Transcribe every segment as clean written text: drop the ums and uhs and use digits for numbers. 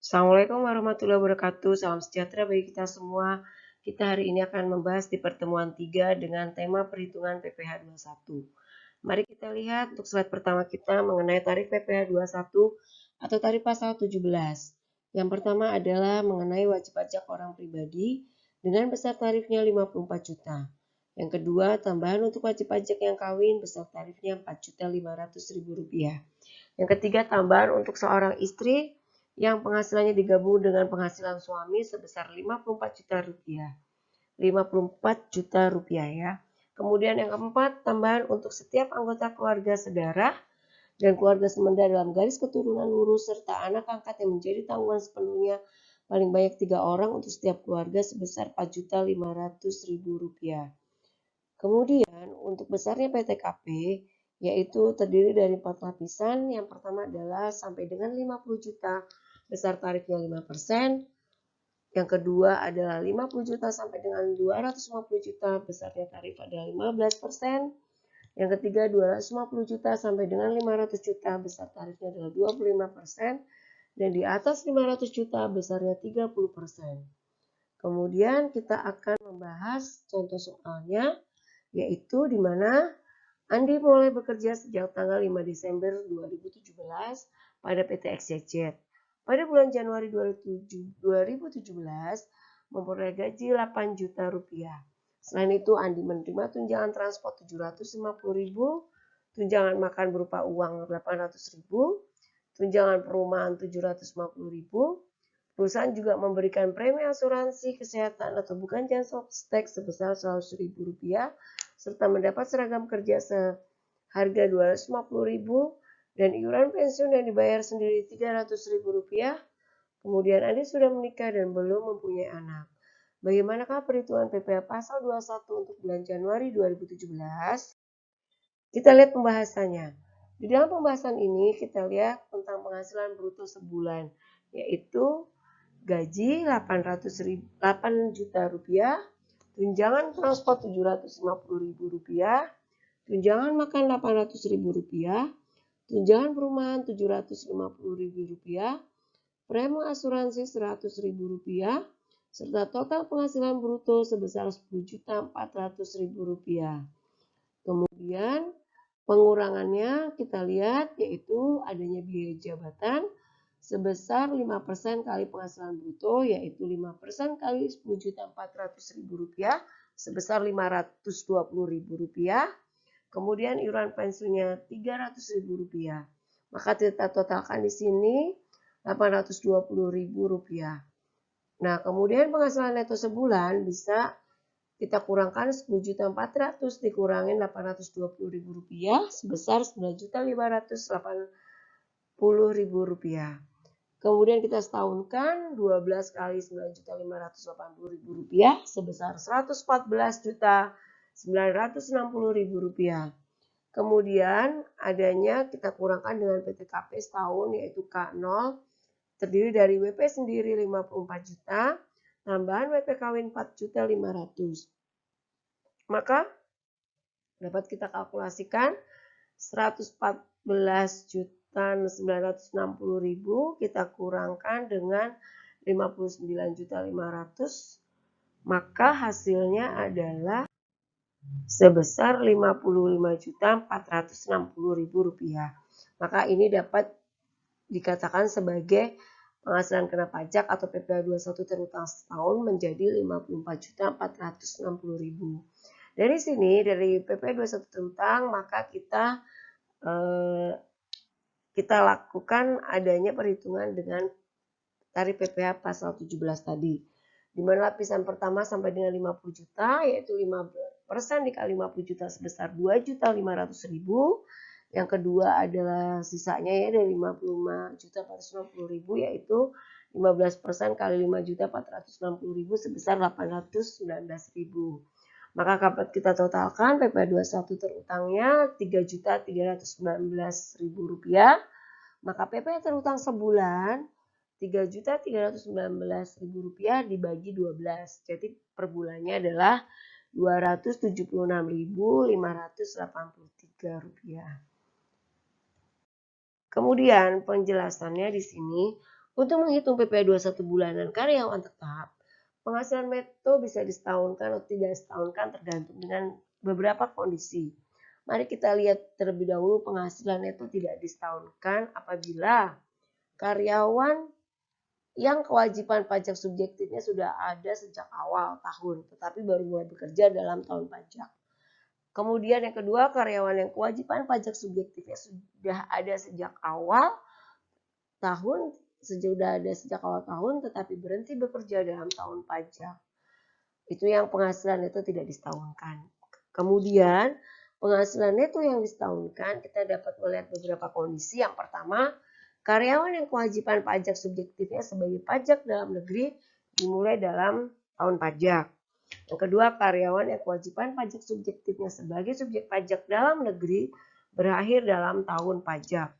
Assalamualaikum warahmatullahi wabarakatuh. Salam sejahtera bagi kita semua. Kita hari ini akan membahas di pertemuan 3 dengan tema perhitungan PPh 21. Mari kita lihat untuk slide pertama kita mengenai tarif PPh 21 atau tarif pasal 17. Yang pertama adalah mengenai wajib pajak orang pribadi dengan besar tarifnya 54 juta. Yang kedua, tambahan untuk wajib pajak yang kawin besar tarifnya Rp4.500.000. Yang ketiga, tambahan untuk seorang istri yang penghasilannya digabung dengan penghasilan suami sebesar 54 juta rupiah. 54 juta rupiah ya. Kemudian yang keempat, tambahan untuk setiap anggota keluarga sedarah dan keluarga semenda dalam garis keturunan lurus serta anak angkat yang menjadi tanggungan sepenuhnya paling banyak 3 orang untuk setiap keluarga sebesar Rp4.500.000. Kemudian untuk besarnya PTKP yaitu terdiri dari 4 lapisan. Yang pertama adalah sampai dengan 50 juta besar tarifnya 5%. Yang kedua adalah 50 juta sampai dengan 250 juta besarnya tarif adalah 15%. Yang ketiga 250 juta sampai dengan 500 juta besar tarifnya adalah 25%. Dan di atas 500 juta besarnya 30%. Kemudian kita akan membahas contoh soalnya, yaitu di mana Andi mulai bekerja sejak tanggal 5 Desember 2017 pada PT XYZ. Pada bulan Januari 2017 memperoleh gaji 8 juta rupiah. Selain itu Andi menerima tunjangan transport 750.000, tunjangan makan berupa uang 800.000, tunjangan perumahan 750.000. Perusahaan juga memberikan premi asuransi kesehatan atau bukan Jansopstek sebesar Rp100.000 serta mendapat seragam kerja seharga Rp250.000 dan iuran pensiun yang dibayar sendiri Rp300.000. Kemudian Andi sudah menikah dan belum mempunyai anak. Bagaimanakah perhitungan PPh pasal 21 untuk bulan Januari 2017? Kita lihat pembahasannya. Di dalam pembahasan ini kita lihat tentang penghasilan bruto sebulan, yaitu gaji 8 juta rupiah, tunjangan transport Rp750.000, tunjangan makan Rp800.000, tunjangan perumahan Rp750.000, premi asuransi Rp100.000, serta total penghasilan bruto sebesar Rp10.400.000. Kemudian pengurangannya kita lihat yaitu adanya biaya jabatan sebesar 5% kali penghasilan bruto, yaitu 5% kali Rp10.400.000 sebesar Rp520.000. Kemudian iuran pensiunnya Rp300.000. Maka kita totalkan di sini Rp820.000. Nah, kemudian penghasilan neto sebulan bisa kita kurangkan Rp10.400.000 dikurangin Rp820.000 sebesar Rp9.580.000. Kemudian kita setahunkan 12 kali Rp9.580.000 sebesar Rp114.960.000. Kemudian adanya kita kurangkan dengan PTKP setahun yaitu K0 terdiri dari WP sendiri 54 juta, tambahan WP kawin 4.500.000. Maka dapat kita kalkulasikan 114.960.000 kita kurangkan dengan 59.500.000, maka hasilnya adalah sebesar Rp55.460.000. Maka ini dapat dikatakan sebagai penghasilan kena pajak atau PPh 21 terutang setahun menjadi Rp55.460.000. Dari sini, dari PPh 21 terutang, maka kita lakukan adanya perhitungan dengan tarif PPh pasal 17 tadi. Di mana lapisan pertama sampai dengan 50 juta, yaitu 5% dikali 50 juta sebesar Rp2.500.000. Yang kedua adalah sisanya ya dari 55.460.000 yaitu 15% kali 5.460.000 sebesar Rp819.000. Maka dapat kita totalkan PPh 21 terutangnya Rp3.319.000. Maka PPh terutang sebulan Rp3.319.000 dibagi 12. Jadi per bulannya adalah Rp276.583. Kemudian penjelasannya di sini Untuk menghitung PPh 21 bulanan karyawan tetap, penghasilan neto bisa disetahunkan atau tidak disetahunkan tergantung dengan beberapa kondisi. Mari kita lihat terlebih dahulu penghasilan neto tidak disetahunkan apabila karyawan yang kewajiban pajak subjektifnya sudah ada sejak awal tahun, tetapi baru mulai bekerja dalam tahun pajak. Kemudian yang kedua, karyawan yang kewajiban pajak subjektifnya sudah ada sejak awal tahun, tetapi berhenti bekerja dalam tahun pajak. Itu yang penghasilan neto tidak disetahunkan. Kemudian penghasilan neto yang disetahunkan kita dapat melihat beberapa kondisi. Yang pertama, karyawan yang kewajiban pajak subjektifnya sebagai pajak dalam negeri dimulai dalam tahun pajak. Yang kedua, karyawan yang kewajiban pajak subjektifnya sebagai subjek pajak dalam negeri berakhir dalam tahun pajak.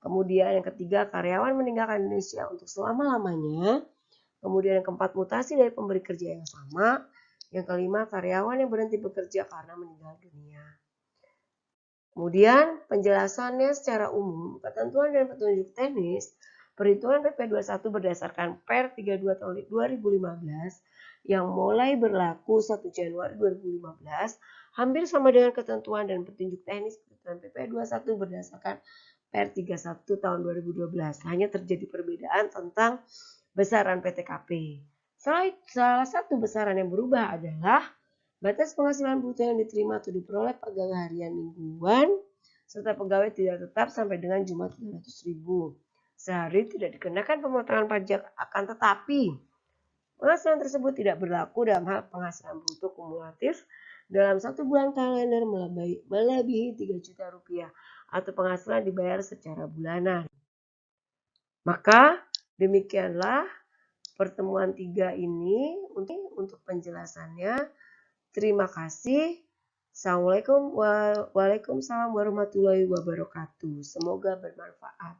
Kemudian yang ketiga, karyawan meninggalkan Indonesia untuk selama-lamanya. Kemudian yang keempat, mutasi dari pemberi kerja yang sama. Yang kelima, karyawan yang berhenti bekerja karena meninggal dunia. Kemudian penjelasannya secara umum, ketentuan dan petunjuk teknis, perhitungan PPh 21 berdasarkan Per 32 tahun 2015 yang mulai berlaku 1 Januari 2015 hampir sama dengan ketentuan dan petunjuk teknis perhitungan PPh 21 berdasarkan Per 31 tahun 2012. Hanya terjadi perbedaan tentang besaran PTKP. Salah satu besaran yang berubah adalah batas penghasilan bruto yang diterima atau diperoleh pegawai harian mingguan serta pegawai tidak tetap sampai dengan jumlah 300.000. Sehari tidak dikenakan pemotongan pajak, akan tetapi penghasilan tersebut tidak berlaku dalam hal penghasilan bruto kumulatif dalam 1 bulan kalender melebihi 3 juta rupiah atau penghasilan dibayar secara bulanan. Maka demikianlah pertemuan 3 ini untuk penjelasannya. Terima kasih. Assalamualaikum. Waalaikumsalam warahmatullahi wabarakatuh. Semoga bermanfaat.